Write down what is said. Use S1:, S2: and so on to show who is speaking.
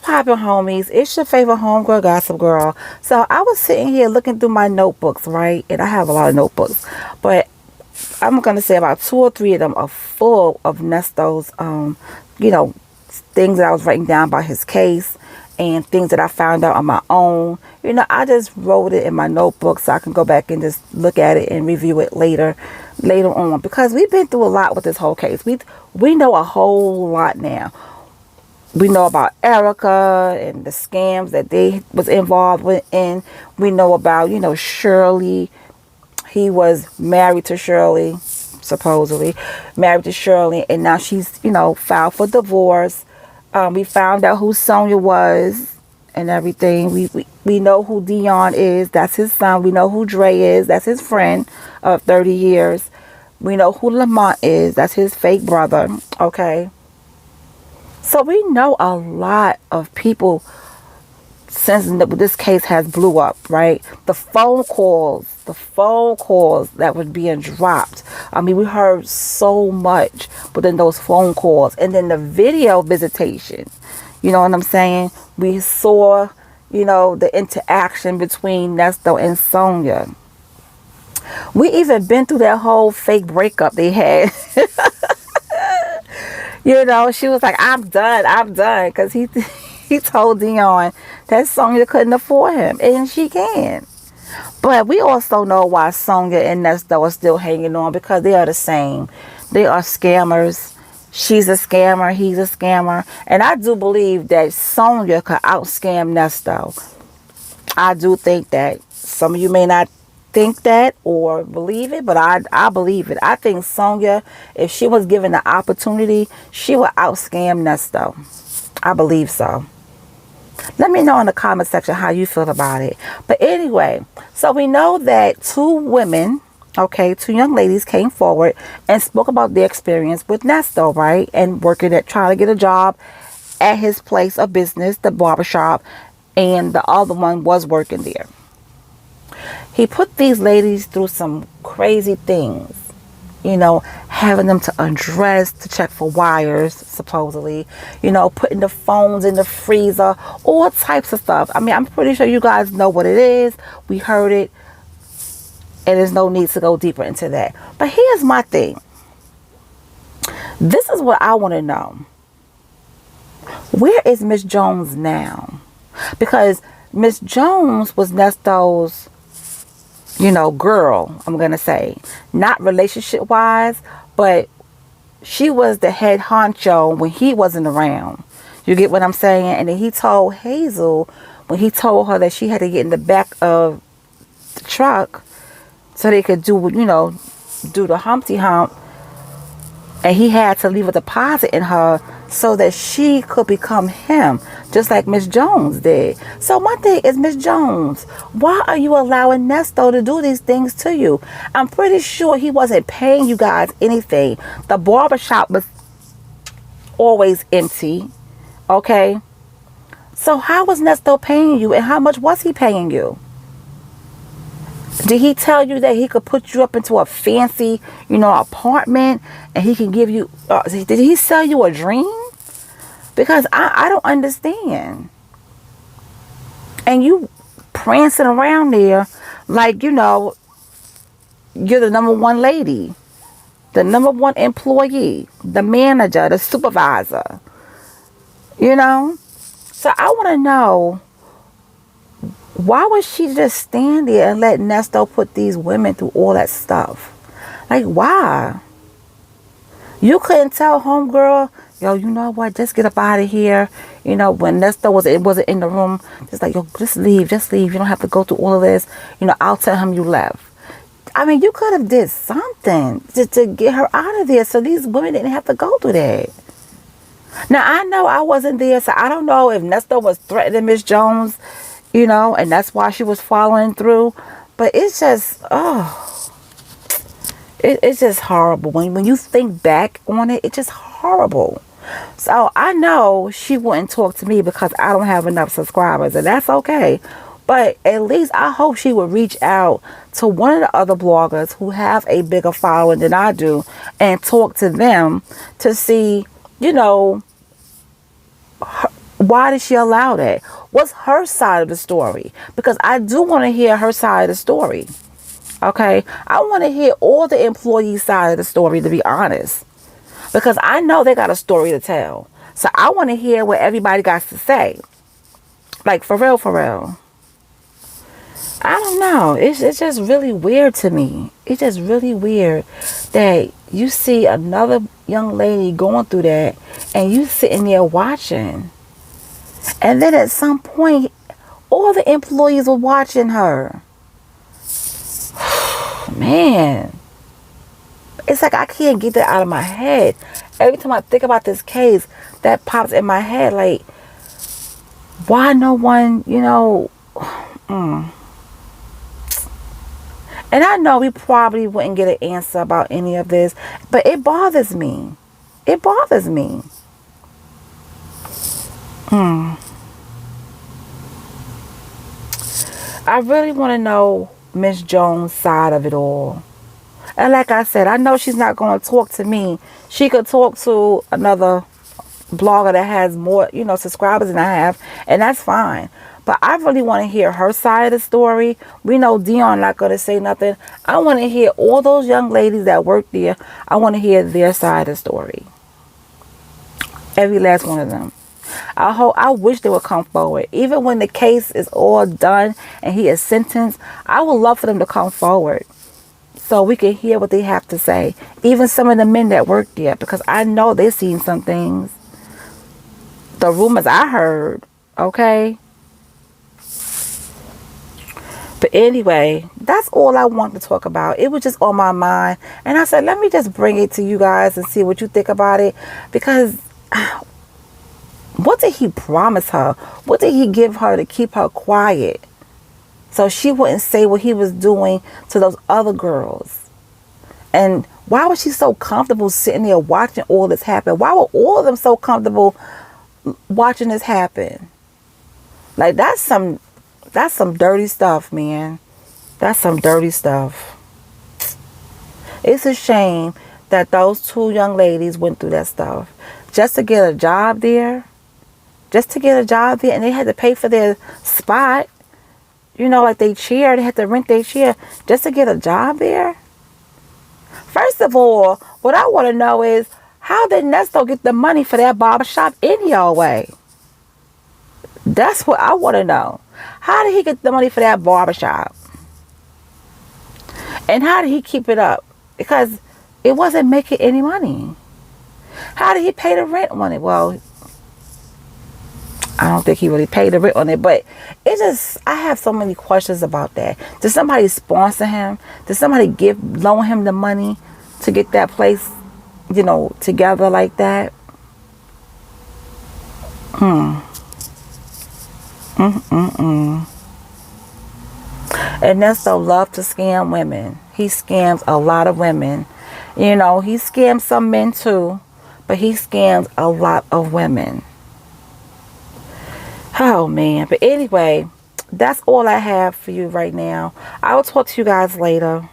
S1: poppin', homies? It's your favorite homegirl, Gossip Girl. So I was sitting here looking through my notebooks, right? And I have a lot of notebooks, but I'm gonna say about 2 or 3 of them are full of Nesto's, things that I was writing down about his case and things that I found out on my own. I just wrote it in my notebook so I can go back and just look at it and review it later on, because we've been through a lot with this whole case. We know a whole lot now. We know about Erica and the scams that they was involved with, and we know about, Shirley. He was married to Shirley, supposedly married to Shirley, and now she's, filed for divorce. We found out who Sonia was and everything. We know who Dion is. That's his son. We know who Dre is. That's his friend of 30 years. We know who Lamont is. That's his fake brother. Okay. So we know a lot of people since this case has blew up, right? The phone calls that were being dropped. I mean, we heard so much within those phone calls. And then the video visitation, you know what I'm saying? We saw, the interaction between Nesto and Sonia. We even been through that whole fake breakup they had. She was like, I'm done. Because he told Dion that Sonia couldn't afford him. And she can. But we also know why Sonia and Nesto are still hanging on, because they are the same. They are scammers. She's a scammer. He's a scammer. And I do believe that Sonia could out-scam Nesto. I do think that. Some of you may not think that or believe it, but I believe it. I think Sonia, if she was given the opportunity, she would out-scam Nesto. I believe so. Let me know in the comment section how you feel about it. But anyway, so we know that 2 women, 2 young ladies came forward and spoke about their experience with Nesto, right? And trying to get a job at his place of business, the barbershop, and the other one was working there. He put these ladies through some crazy things. Having them to undress, to check for wires, supposedly, putting the phones in the freezer, all types of stuff. I mean, I'm pretty sure you guys know what it is. We heard it, and there's no need to go deeper into that. But here's my thing. This is what I want to know. Where is Miss Jones now? Because Miss Jones was Nesto's, girl, I'm going to say. Not relationship wise, but she was the head honcho when he wasn't around. You get what I'm saying? And then he told Hazel, when he told her that she had to get in the back of the truck so they could do the Humpty Hump. And he had to leave a deposit in her so that she could become him, just like Miss Jones did. So my thing is, Miss Jones, why are you allowing Nesto to do these things to you? I'm pretty sure he wasn't paying you guys anything. The barbershop was always empty, okay? So how was Nesto paying you, and how much was he paying you? Did he tell you that he could put you up into a fancy, apartment, and he can give you, did he sell you a dream? Because I don't understand. And you prancing around there like, you're the number one lady, the number one employee, the manager, the supervisor, So I want to know, why would she just stand there and let Nesto put these women through all that stuff? Like, why? You couldn't tell homegirl, yo, you know what? Just get up out of here. When Nesto wasn't in the room, just like, yo, just leave. You don't have to go through all of this. I'll tell him you left. I mean, you could have did something to get her out of there so these women didn't have to go through that. Now, I know I wasn't there, so I don't know if Nesto was threatening Miss Jones, and that's why she was following through. But it's just, it's just horrible. When you think back on it, it's just horrible. So I know she wouldn't talk to me because I don't have enough subscribers, and that's okay. But at least I hope she would reach out to one of the other bloggers who have a bigger following than I do and talk to them to see, Why did she allow that? What's her side of the story? Because I do want to hear her side of the story. Okay? I want to hear all the employees' side of the story, to be honest. Because I know they got a story to tell. So I want to hear what everybody got to say. Like, for real, for real. I don't know. It's just really weird to me. It's just really weird that you see another young lady going through that and you sitting there watching. And then at some point, all the employees were watching her. Man. It's like I can't get that out of my head. Every time I think about this case, that pops in my head. Like, why no one, And I know we probably wouldn't get an answer about any of this, but it bothers me. It bothers me. I really want to know Miss Jones' side of it all. And like I said, I know she's not going to talk to me. She could talk to another blogger that has more, subscribers than I have, and that's fine. But I really want to hear her side of the story. We know Dion not going to say nothing. I want to hear all those young ladies that work there. I want to hear their side of the story. Every last one of them. I wish they would come forward. Even when the case is all done and he is sentenced, I would love for them to come forward so we can hear what they have to say. Even some of the men that work there, because I know they've seen some things. The rumors I heard, okay? But anyway, that's all I want to talk about. It was just on my mind. And I said, let me just bring it to you guys and see what you think about it. Because what did he promise her? What did he give her to keep her quiet? So she wouldn't say what he was doing to those other girls. And why was she so comfortable sitting there watching all this happen? Why were all of them so comfortable watching this happen? Like, that's some dirty stuff, man. That's some dirty stuff. It's a shame that those two young ladies went through that stuff just to get a job there. Just to get a job there, and they had to pay for their spot. Like they chair, they had to rent their chair just to get a job there. First of all, what I want to know is, how did Nesto get the money for that barbershop anyway? That's what I want to know. How did he get the money for that barbershop? And how did he keep it up? Because it wasn't making any money. How did he pay the rent on it? Well, I don't think he really paid the rent on it, but I have so many questions about that. Did somebody sponsor him? Did somebody loan him the money to get that place, together like that? And Nesto loves to scam women. He scams a lot of women. He scams some men too, but he scams a lot of women. Oh, man. But anyway, that's all I have for you right now. I will talk to you guys later.